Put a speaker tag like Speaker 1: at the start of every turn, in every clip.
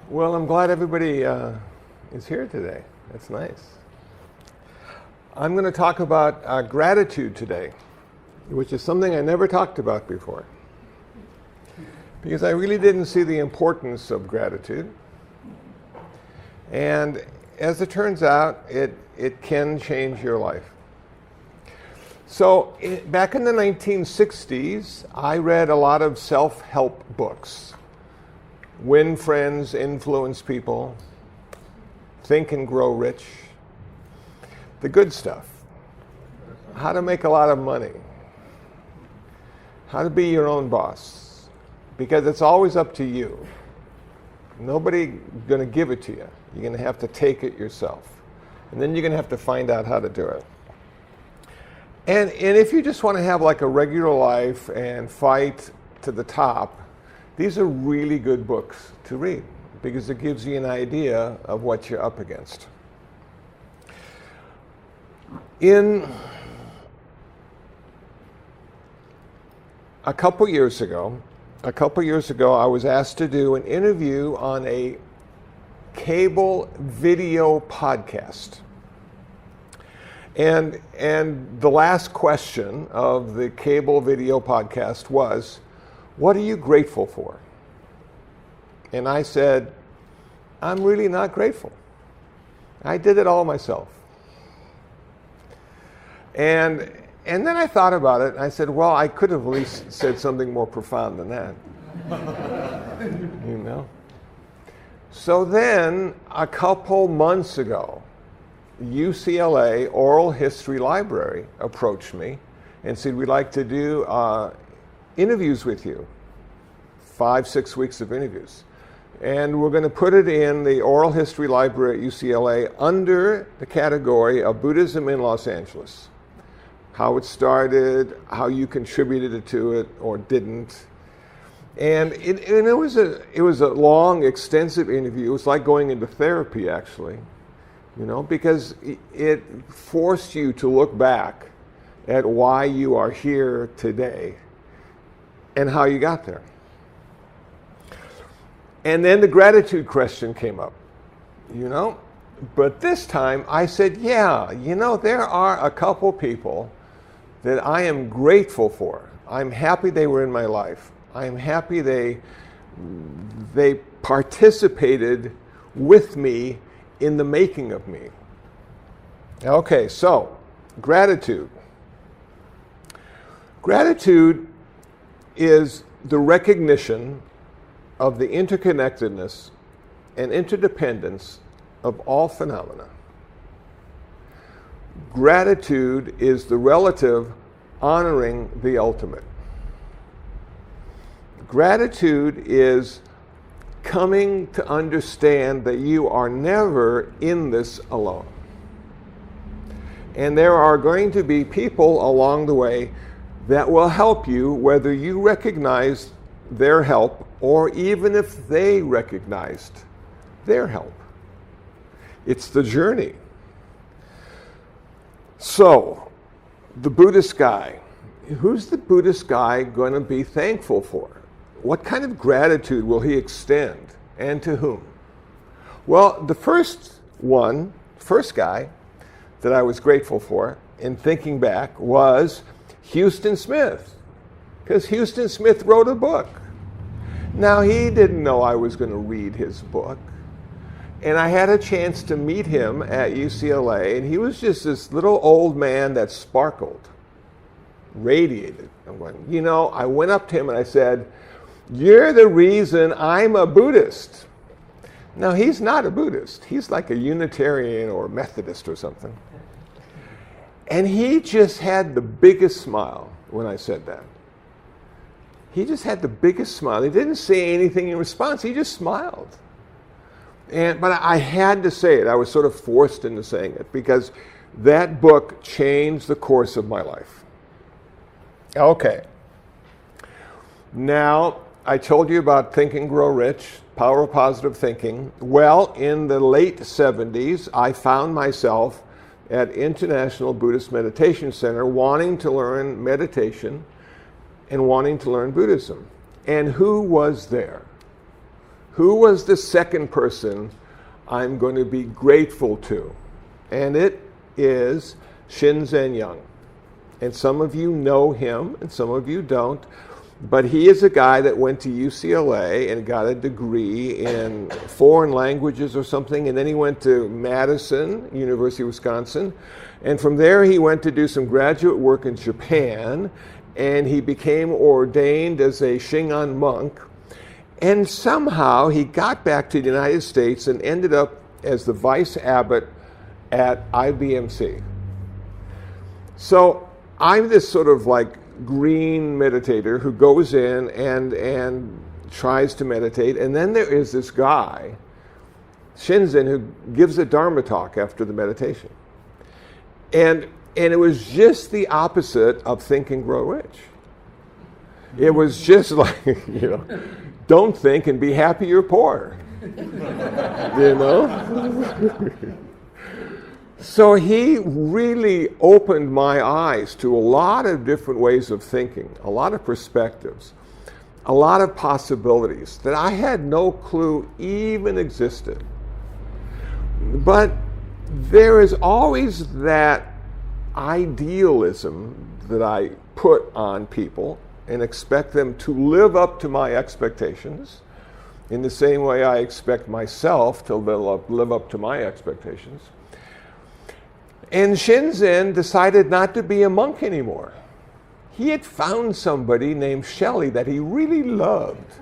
Speaker 1: Well, I'm glad everybody is here today. That's nice. I'm going to talk about gratitude today, which is something I never talked about before, because I really didn't see the importance of gratitude. And as it turns out, it can change your life. So back in the 1960s, I read a lot of self-help books. Win friends, influence people, think and grow rich. The good stuff. How to make a lot of money. How to be your own boss. Because it's always up to you. Nobody's going to give it to you. You're going to have to take it yourself. And then you're going to have to find out how to do it. And if you just want to have like a regular life and fight to the top, these are really good books to read because it gives you an idea of what you're up against. A couple years ago, I was asked to do an interview on a cable video podcast. And the last question of the cable video podcast was, what are you grateful for? And I said, I'm really not grateful. I did it all myself. And then I thought about it, and I said, well, I could have at least said something more profound than that. You know? So then, a couple months ago, UCLA Oral History Library approached me and said, we'd like to do interviews with you, 5-6 weeks of interviews. And we're going to put it in the Oral History Library at UCLA under the category of Buddhism in Los Angeles. How it started, how you contributed to it or didn't. And it was a long, extensive interview. It was like going into therapy, actually, you know, because it forced you to look back at why you are here today and how you got there. And then the gratitude question came up, you know. But this time I said, yeah, you know, there are a couple people that I am grateful for. I'm happy they were in my life. I'm happy they participated with me in the making of me. Okay, so gratitude. Gratitude is the recognition of the interconnectedness and interdependence of all phenomena. Gratitude is the relative honoring the ultimate. Gratitude is coming to understand that you are never in this alone. And there are going to be people along the way that will help you, whether you recognize their help or even if they recognized their help. It's the journey. So, the Buddhist guy. Who's the Buddhist guy going to be thankful for? What kind of gratitude will he extend, and to whom? Well, the first guy that I was grateful for, in thinking back, was Huston Smith, because Huston Smith wrote a book. Now, he didn't know I was going to read his book, and I had a chance to meet him at UCLA, and he was just this little old man that sparkled, radiated. I went up to him and I said, you're the reason I'm a Buddhist. Now, he's not a Buddhist. He's like a Unitarian or Methodist or something. And he just had the biggest smile when I said that. He just had the biggest smile. He didn't say anything in response. He just smiled. But I had to say it. I was sort of forced into saying it because that book changed the course of my life. Okay. Now, I told you about Think and Grow Rich, Power of Positive Thinking. Well, in the late 70s, I found myself at International Buddhist Meditation Center wanting to learn meditation and wanting to learn Buddhism. And who was there? who was the second person I'm going to be grateful to? And it is Shinzen Young. And some of you know him, and some of you don't. But he is a guy that went to UCLA and got a degree in foreign languages or something, and then he went to Madison, University of Wisconsin, and from there he went to do some graduate work in Japan, and he became ordained as a Shingon monk, and somehow he got back to the United States and ended up as the vice abbot at IBMC. So I'm this sort of like green meditator who goes in and tries to meditate, and then there is this guy, Shinzen, who gives a Dharma talk after the meditation. And it was just the opposite of Think and Grow Rich. It was just like, don't think and be happy you're poor. So he really opened my eyes to a lot of different ways of thinking, a lot of perspectives, a lot of possibilities that I had no clue even existed. But there is always that idealism that I put on people and expect them to live up to my expectations in the same way I expect myself to live up to my expectations. And Shinzen decided not to be a monk anymore. He had found somebody named Shelley that he really loved.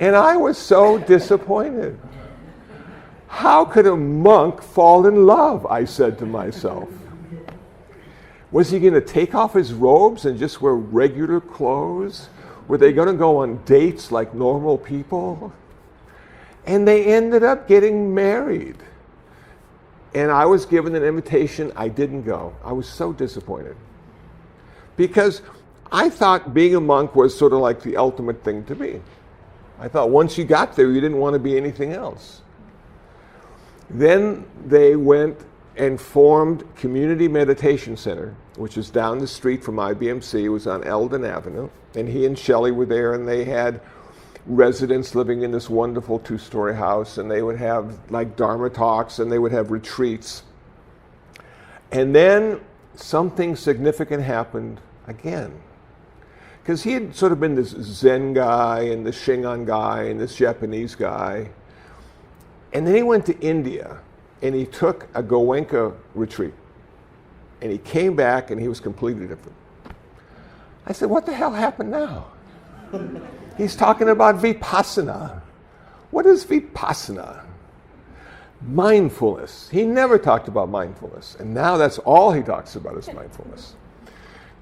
Speaker 1: And I was so disappointed. How could a monk fall in love, I said to myself. Was he going to take off his robes and just wear regular clothes? Were they going to go on dates like normal people? And they ended up getting married. And I was given an invitation. I didn't go. I was so disappointed. Because I thought being a monk was sort of like the ultimate thing to be. I thought once you got there, you didn't want to be anything else. Then they went and formed Community Meditation Center, which is down the street from IBMC. It was on Eldon Avenue. And he and Shelley were there, and they had residents living in this wonderful two-story house, and they would have like Dharma talks, and they would have retreats. And then something significant happened again. Because he had sort of been this Zen guy, and this Shingon guy, and this Japanese guy. And then he went to India, and he took a Goenka retreat. And he came back, and he was completely different. I said, what the hell happened now? He's talking about vipassana. What is vipassana? Mindfulness. He never talked about mindfulness. And now that's all he talks about is mindfulness.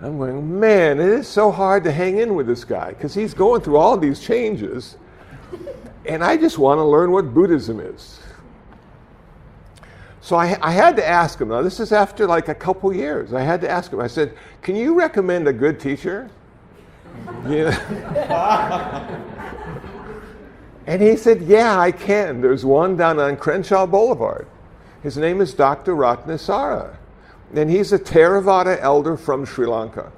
Speaker 1: I'm going, man, it is so hard to hang in with this guy because he's going through all these changes. And I just want to learn what Buddhism is. So I had to ask him. Now, this is after like a couple years. I had to ask him. I said, can you recommend a good teacher? And he said, yeah, I can. There's one down on Crenshaw Boulevard. His name is Dr. Ratnasara. And he's a Theravada elder from Sri Lanka.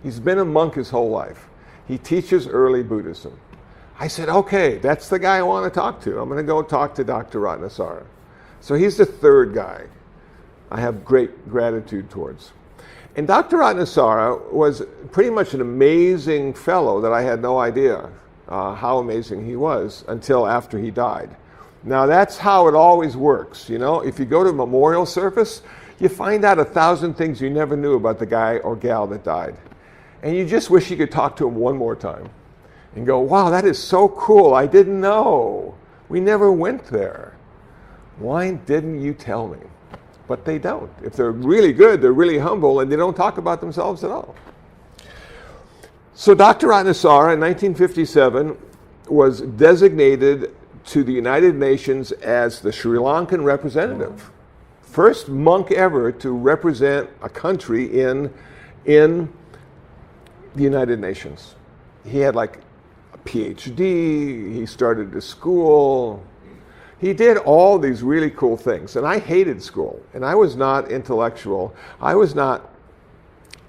Speaker 1: He's been a monk his whole life. He teaches early Buddhism. I said, okay, that's the guy I want to talk to. I'm going to go talk to Dr. Ratnasara. So he's the third guy I have great gratitude towards. And Dr. Ratnasara was pretty much an amazing fellow that I had no idea how amazing he was until after he died. Now that's how it always works, If you go to a memorial service, you find out 1,000 things you never knew about the guy or gal that died. And you just wish you could talk to him one more time and go, wow, that is so cool. I didn't know. We never went there. Why didn't you tell me? But they don't. If they're really good, they're really humble, and they don't talk about themselves at all. So Dr. Ratnasara in 1957 was designated to the United Nations as the Sri Lankan representative. First monk ever to represent a country in the United Nations. He had like a PhD, he started a school. He did all these really cool things, and I hated school, and I was not intellectual. I was not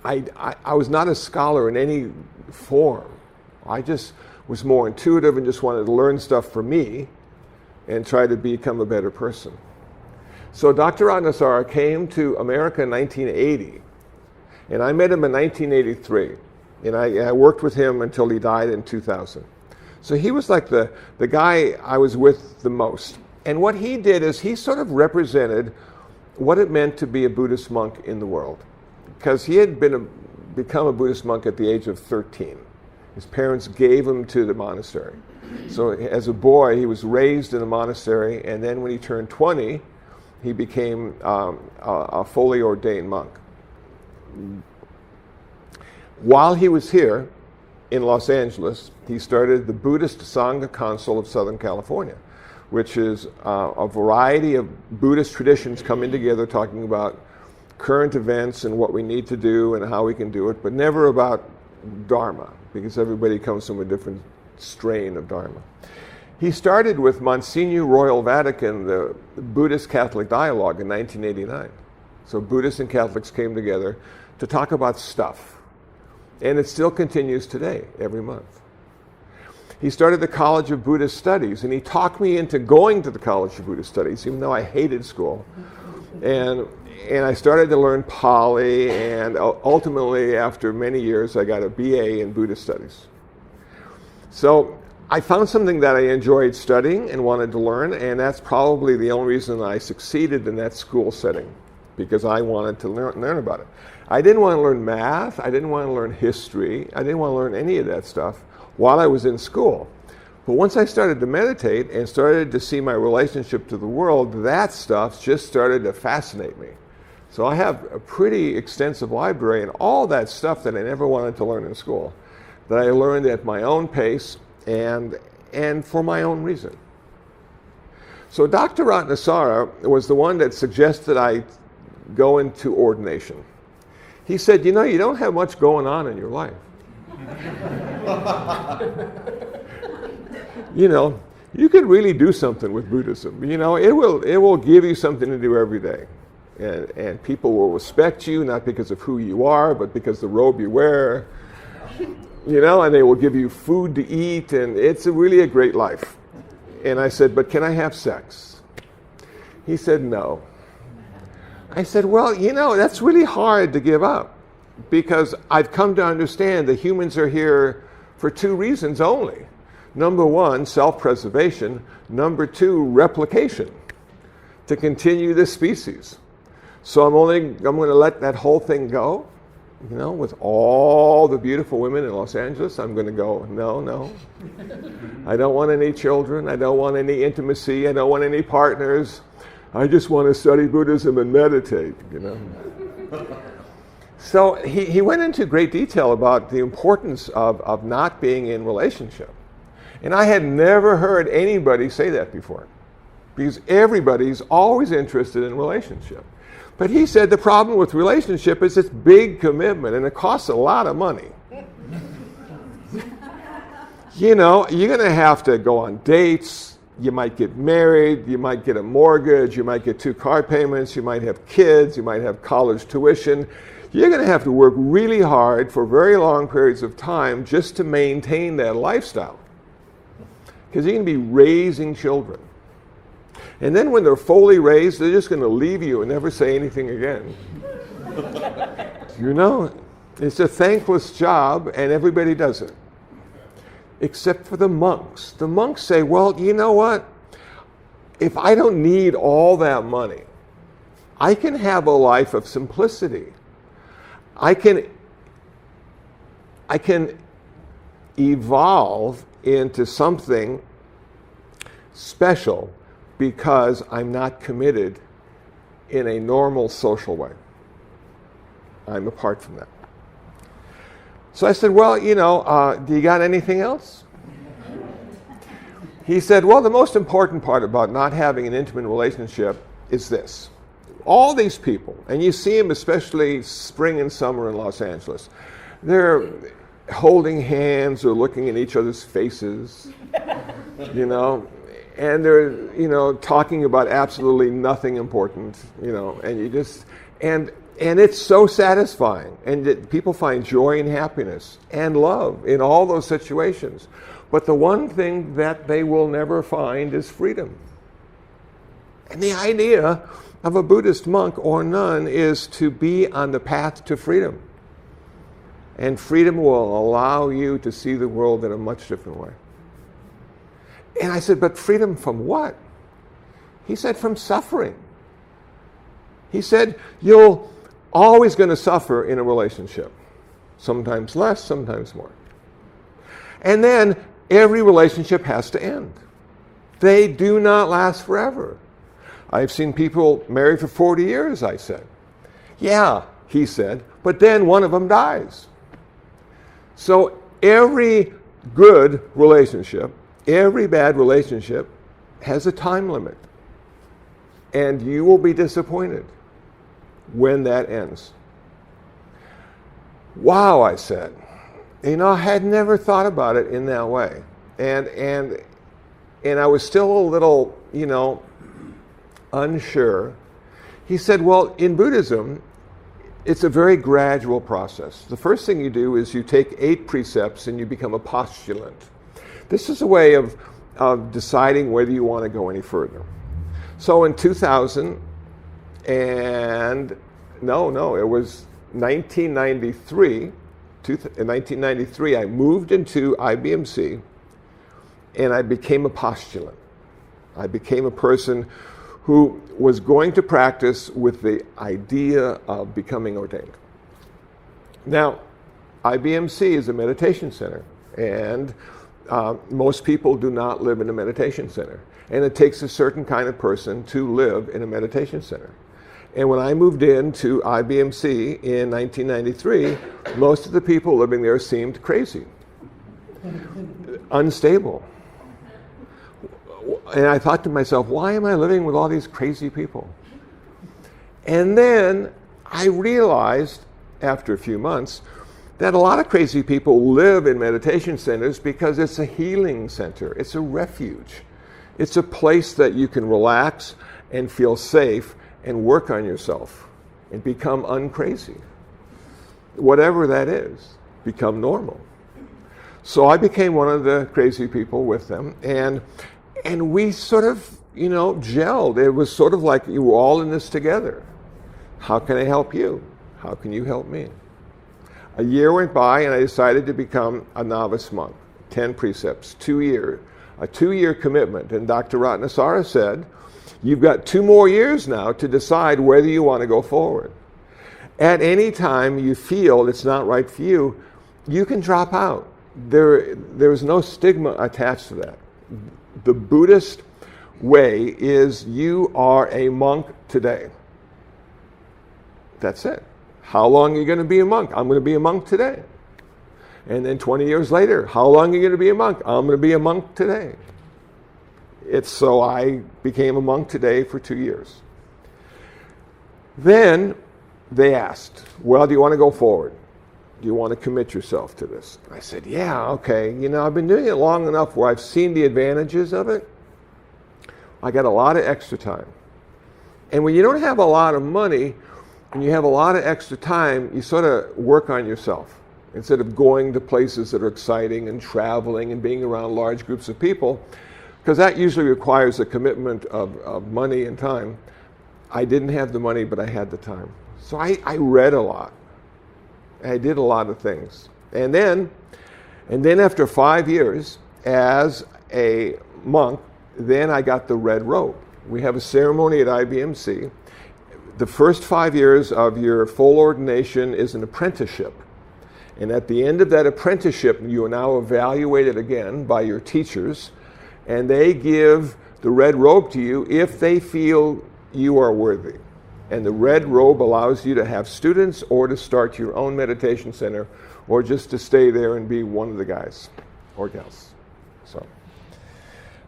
Speaker 1: a scholar in any form. I just was more intuitive and just wanted to learn stuff for me and try to become a better person. So Dr. Ratnasara came to America in 1980, and I met him in 1983, and I worked with him until he died in 2000. So he was like the guy I was with the most. And what he did is he sort of represented what it meant to be a Buddhist monk in the world, because he had become a Buddhist monk at the age of 13. His parents gave him to the monastery. So as a boy, he was raised in a monastery, and then when he turned 20, he became a fully ordained monk. While he was here in Los Angeles, he started the Buddhist Sangha Council of Southern California, which is a variety of Buddhist traditions coming together talking about current events and what we need to do and how we can do it, but never about Dharma, because everybody comes from a different strain of Dharma. He started with Monsignor Royal Vatican, the Buddhist Catholic Dialogue in 1989. So Buddhists and Catholics came together to talk about stuff. And it still continues today, every month. He started the College of Buddhist Studies, and he talked me into going to the College of Buddhist Studies, even though I hated school. And I started to learn Pali, and ultimately, after many years, I got a BA in Buddhist Studies. So I found something that I enjoyed studying and wanted to learn, and that's probably the only reason I succeeded in that school setting, because I wanted to learn about it. I didn't want to learn math, I didn't want to learn history, I didn't want to learn any of that stuff while I was in school. But once I started to meditate and started to see my relationship to the world, that stuff just started to fascinate me. So I have a pretty extensive library and all that stuff that I never wanted to learn in school, that I learned at my own pace and for my own reason. So Dr. Ratnasara was the one that suggested I go into ordination. He said, you know, you don't have much going on in your life. You know, you could really do something with Buddhism. You know, it will give you something to do every day. And people will respect you, not because of who you are, but because the robe you wear. You know, and they will give you food to eat, and it's really a great life. And I said, but can I have sex? He said, no. I said, well, you know, that's really hard to give up, because I've come to understand that humans are here for two reasons only. Number one, self-preservation. Number two, replication, to continue the species. So I'm going to let that whole thing go, you know, with all the beautiful women in Los Angeles. I'm going to go, no. I don't want any children. I don't want any intimacy. I don't want any partners. I just want to study Buddhism and meditate, you know. So he went into great detail about the importance of not being in relationship. And I had never heard anybody say that before, because everybody's always interested in relationship. But he said the problem with relationship is it's big commitment and it costs a lot of money. You know, you're going to have to go on dates. You might get married, you might get a mortgage, you might get 2 car payments, you might have kids, you might have college tuition. You're going to have to work really hard for very long periods of time just to maintain that lifestyle, because you're going to be raising children. And then when they're fully raised, they're just going to leave you and never say anything again. You know, it's a thankless job, and everybody does it. Except for the monks. The monks say, well, you know what? If I don't need all that money, I can have a life of simplicity. I can evolve into something special because I'm not committed in a normal social way. I'm apart from that. So I said, well, you know, do you got anything else? He said, well, the most important part about not having an intimate relationship is this. All these people, and you see them especially spring and summer in Los Angeles, they're holding hands or looking in each other's faces, you know, and they're, you know, talking about absolutely nothing important, you know, and you just, and it's so satisfying, and people find joy and happiness and love in all those situations. but the one thing that they will never find is freedom. And the idea of a Buddhist monk or nun is to be on the path to freedom. And freedom will allow you to see the world in a much different way. And I said, but freedom from what? He said, from suffering. He said, you're always going to suffer in a relationship. Sometimes less, sometimes more. And then every relationship has to end. They do not last forever. I've seen people married for 40 years, I said. Yeah, he said, but then one of them dies. So every good relationship, every bad relationship has a time limit. And you will be disappointed when that ends. Wow, I said. I had never thought about it in that way. And I was still a little, unsure. He said, well, in Buddhism, it's a very gradual process. The first thing you do is you take 8 precepts and you become a postulant. This is a way of deciding whether you want to go any further. So in 2000, it was 1993. In 1993, I moved into IBMC and I became a postulant. I became a person who was going to practice with the idea of becoming ordained. Now, IBMC is a meditation center, and most people do not live in a meditation center. And it takes a certain kind of person to live in a meditation center. And when I moved into IBMC in 1993, most of the people living there seemed crazy, unstable. And I thought to myself, why am I living with all these crazy people? And then I realized, after a few months, that a lot of crazy people live in meditation centers because it's a healing center. It's a refuge. It's a place that you can relax and feel safe and work on yourself and become uncrazy. Whatever that is, become normal. So I became one of the crazy people with them, and we sort of, gelled. It was sort of like you were all in this together. How can I help you? How can you help me? A year went by and I decided to become a novice monk. 10 precepts, 2 years, a 2-year commitment. And Dr. Ratnasara said, you've got 2 more years now to decide whether you want to go forward. At any time you feel it's not right for you, you can drop out. There's no stigma attached to that. The Buddhist way is you are a monk today. That's it. How long are you going to be a monk? I'm going to be a monk today. And then 20 years later, how long are you going to be a monk? I'm going to be a monk today. So I became a monk today for 2 years. Then they asked, well, do you want to go forward? Do you want to commit yourself to this? I said, yeah, okay. I've been doing it long enough where I've seen the advantages of it. I got a lot of extra time. And when you don't have a lot of money and you have a lot of extra time, you sort of work on yourself. Instead of going to places that are exciting and traveling and being around large groups of people, because that usually requires a commitment of money and time. I didn't have the money, but I had the time. So I read a lot. I did a lot of things. And then after 5 years as a monk, then I got the red robe. We have a ceremony at IBMC. The first 5 years of your full ordination is an apprenticeship. And at the end of that apprenticeship, you are now evaluated again by your teachers, and they give the red robe to you if they feel you are worthy. And the red robe allows you to have students or to start your own meditation center or just to stay there and be one of the guys or gals.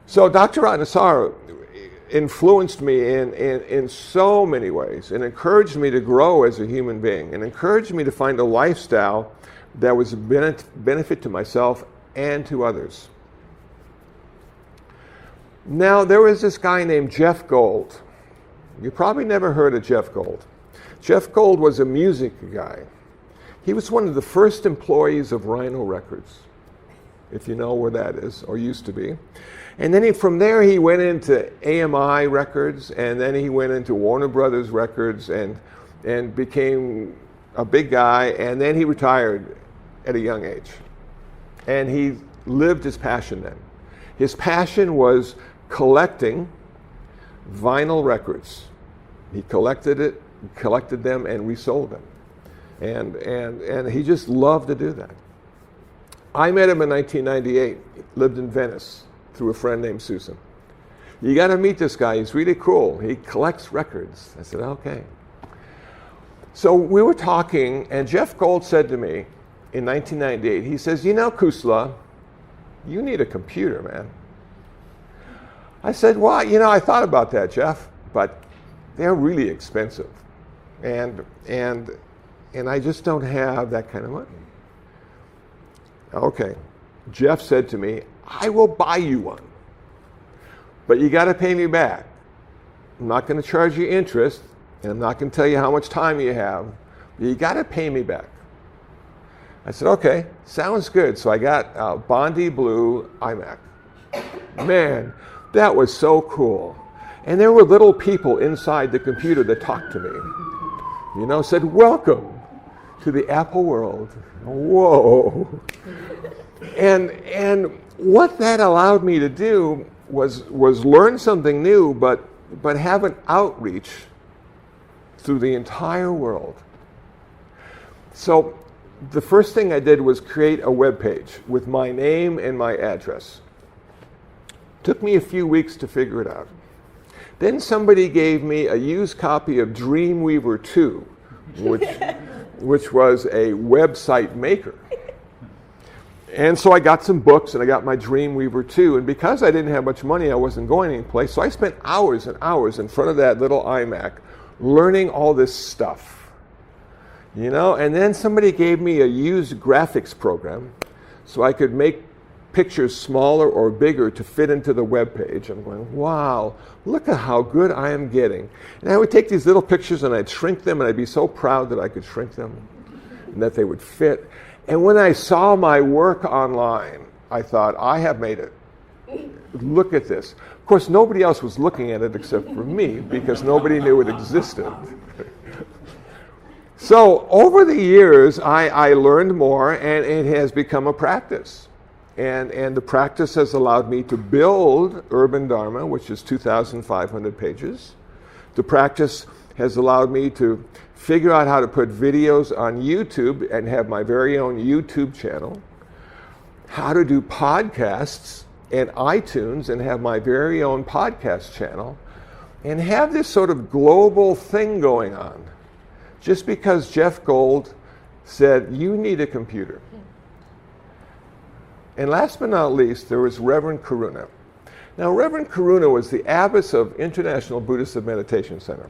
Speaker 1: So Dr. Ratnasara influenced me in so many ways and encouraged me to grow as a human being and encouraged me to find a lifestyle that was a benefit to myself and to others. Now, there was this guy named Jeff Gold. You probably never heard of Jeff Gold. Jeff Gold was a music guy. He was one of the first employees of Rhino Records. if you know where that is, or used to be. And then from there he went into AMI Records, and then he went into Warner Brothers Records and became a big guy, and then he retired at a young age. And he lived his passion then. His passion was collecting vinyl records. He collected them and resold them. And he just loved to do that. I met him in 1998, lived in Venice, through a friend named Susan. You got to meet this guy, he's really cool. He collects records. I said, okay. So we were talking, and Jeff Gold said to me in 1998, he says, you know, Kusala, you need a computer, man. I said, well, you know, I thought about that, Jeff, but they're really expensive. And I just don't have that kind of money. Okay. Jeff said to me, I will buy you one, but you got to pay me back. I'm not going to charge you interest, and I'm not going to tell you how much time you have, but you got to pay me back. I said, okay, sounds good. So I got a Bondi Blue iMac. Man, that was so cool. And there were little people inside the computer that talked to me. You know, said, welcome to the Apple world. Whoa. And what that allowed me to do was learn something new, but have an outreach through the entire world. So the first thing I did was create a web page with my name and my address. Took me a few weeks to figure it out. Then somebody gave me a used copy of Dreamweaver 2, which was a website maker. And so I got some books and I got my Dreamweaver 2. And because I didn't have much money, I wasn't going anyplace. So I spent hours and hours in front of that little iMac learning all this stuff. You know, and then somebody gave me a used graphics program so I could make pictures smaller or bigger to fit into the web page. I'm going, wow, look at how good I am getting. And I would take these little pictures and I'd shrink them, and I'd be so proud that I could shrink them and that they would fit. And when I saw my work online, I thought, I have made it. Look at this. Of course, nobody else was looking at it except for me, because nobody knew it existed. So over the years, I learned more, and it has become a practice. And the practice has allowed me to build Urban Dharma, which is 2,500 pages. The practice has allowed me to figure out how to put videos on YouTube and have my very own YouTube channel, how to do podcasts and iTunes and have my very own podcast channel, and have this sort of global thing going on. Just because Jeff Gold said, you need a computer. And last but not least, there was Reverend Karuna. Now, Reverend Karuna was the abbess of International Buddhist Meditation Center.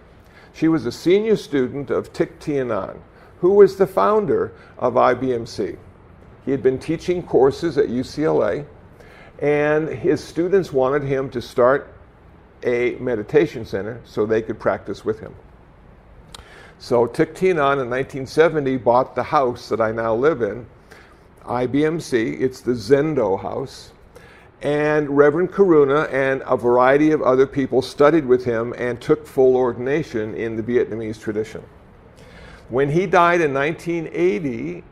Speaker 1: She was a senior student of Thich Thien Nhat, who was the founder of IBMC. He had been teaching courses at UCLA, and his students wanted him to start a meditation center so they could practice with him. So Thich Thien Nhat in 1970 bought the house that I now live in, IBMC. It's the Zendo house. And Reverend Karuna and a variety of other people studied with him and took full ordination in the Vietnamese tradition. When he died in 1980,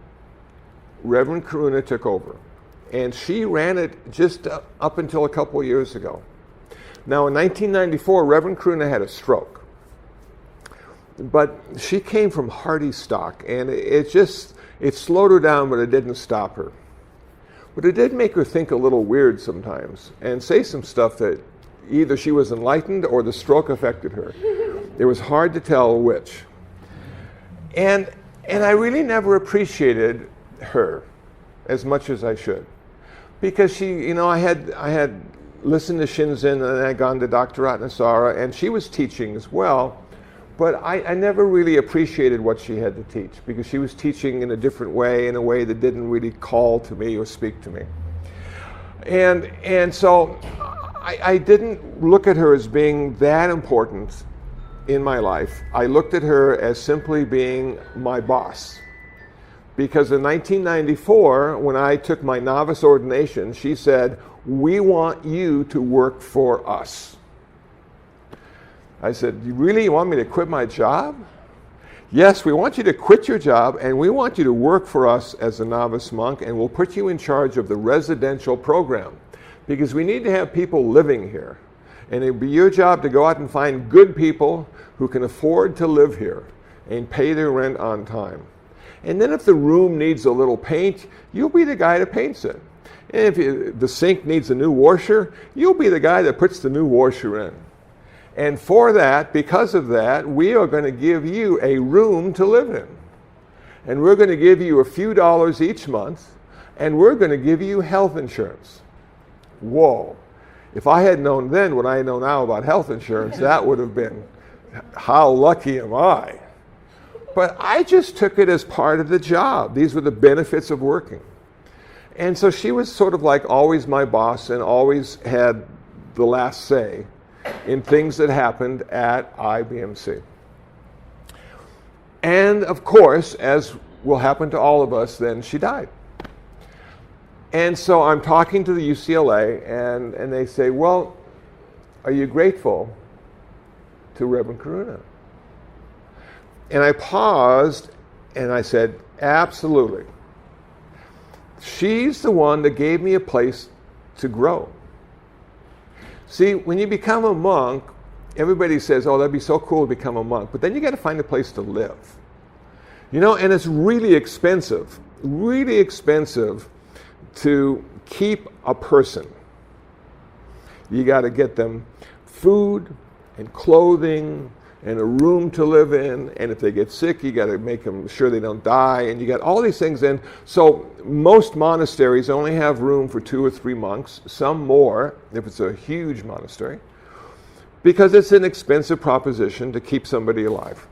Speaker 1: Reverend Karuna took over. And she ran it just up until a couple of years ago. Now in 1994, Reverend Karuna had a stroke. But she came from hardy stock, and it slowed her down, but it didn't stop her. But it did make her think a little weird sometimes and say some stuff that either she was enlightened or the stroke affected her. It was hard to tell which. And I really never appreciated her as much as I should. Because she, you know, I had listened to Shinzen, and I had gone to Dr. Ratnasara, and she was teaching as well. But I never really appreciated what she had to teach, because she was teaching in a different way, in a way that didn't really call to me or speak to me. And so I didn't look at her as being that important in my life. I looked at her as simply being my boss, Because in 1994, when I took my novice ordination, she said, "We want you to work for us." I said, "You really want me to quit my job?" "Yes, we want you to quit your job and we want you to work for us as a novice monk, and we'll put you in charge of the residential program because we need to have people living here. And it'll be your job to go out and find good people who can afford to live here and pay their rent on time. And then if the room needs a little paint, you'll be the guy that paints it. And if the sink needs a new washer, you'll be the guy that puts the new washer in. And for that, because of that, we are going to give you a room to live in. And we're going to give you a few dollars each month, and we're going to give you health insurance." Whoa. If I had known then what I know now about health insurance, that would have been, how lucky am I? But I just took it as part of the job. These were the benefits of working. And so she was sort of like always my boss and always had the last say in things that happened at IBMC. And of course, as will happen to all of us, then she died. And so I'm talking to the UCLA, and they say, "Well, are you grateful to Reverend Karuna?" And I paused and I said, "Absolutely. She's the one that gave me a place to grow." See, when you become a monk, everybody says, "Oh, that'd be so cool to become a monk," but then you got to find a place to live. You know, and it's really expensive to keep a person. You got to get them food and clothing and a room to live in, and if they get sick, you got to make them sure they don't die, and you got all these things. And so most monasteries only have room for 2 or 3 monks, some more if it's a huge monastery, because it's an expensive proposition to keep somebody alive.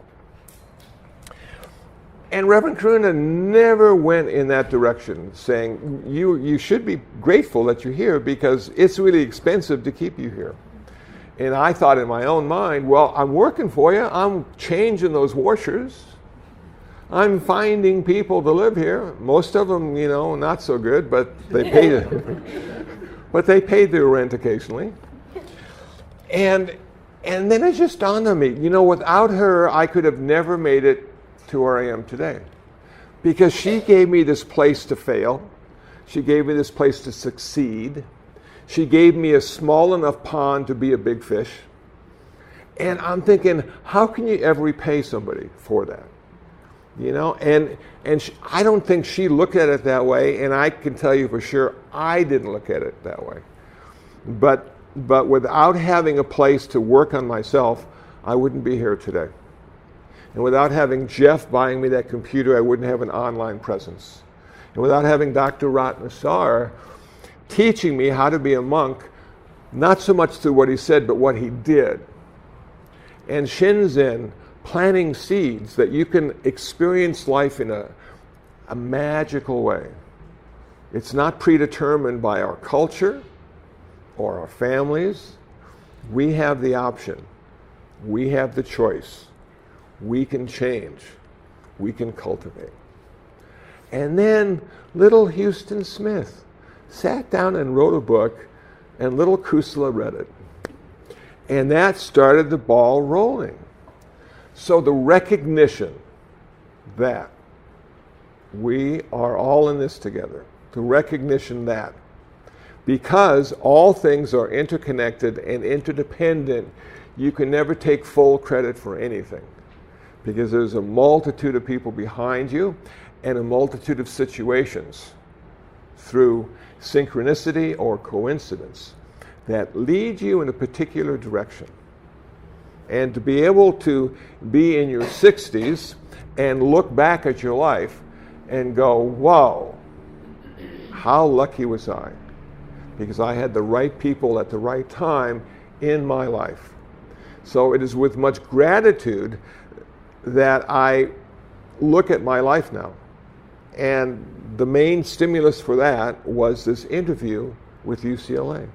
Speaker 1: And Reverend Karuna never went in that direction, saying, you should be grateful that you're here because it's really expensive to keep you here. And I thought in my own mind, well, I'm working for you. I'm changing those washers. I'm finding people to live here. Most of them, you know, not so good, but they paid it. But they paid their rent occasionally. And then it just dawned on me, you know, without her, I could have never made it to where I am today. Because she gave me this place to fail. She gave me this place to succeed. She gave me a small enough pond to be a big fish. And I'm thinking, how can you ever repay somebody for that? You know, and I don't think she looked at it that way, and I can tell you for sure I didn't look at it that way. But without having a place to work on myself, I wouldn't be here today. And without having Jeff buying me that computer, I wouldn't have an online presence. And without having Dr. Ratnasara teaching me how to be a monk, not so much through what he said, but what he did. And Shinzen planting seeds that you can experience life in a magical way. It's not predetermined by our culture or our families. We have the option. We have the choice. We can change. We can cultivate. And then little Houston Smith sat down and wrote a book, and little Kusala read it. And that started the ball rolling. So the recognition that we are all in this together, the recognition that because all things are interconnected and interdependent, you can never take full credit for anything. Because there's a multitude of people behind you and a multitude of situations through synchronicity or coincidence that lead you in a particular direction. And to be able to be in your 60s and look back at your life and go, wow, how lucky was I? Because I had the right people at the right time in my life. So it is with much gratitude that I look at my life now. And the main stimulus for that was this interview with UCLA.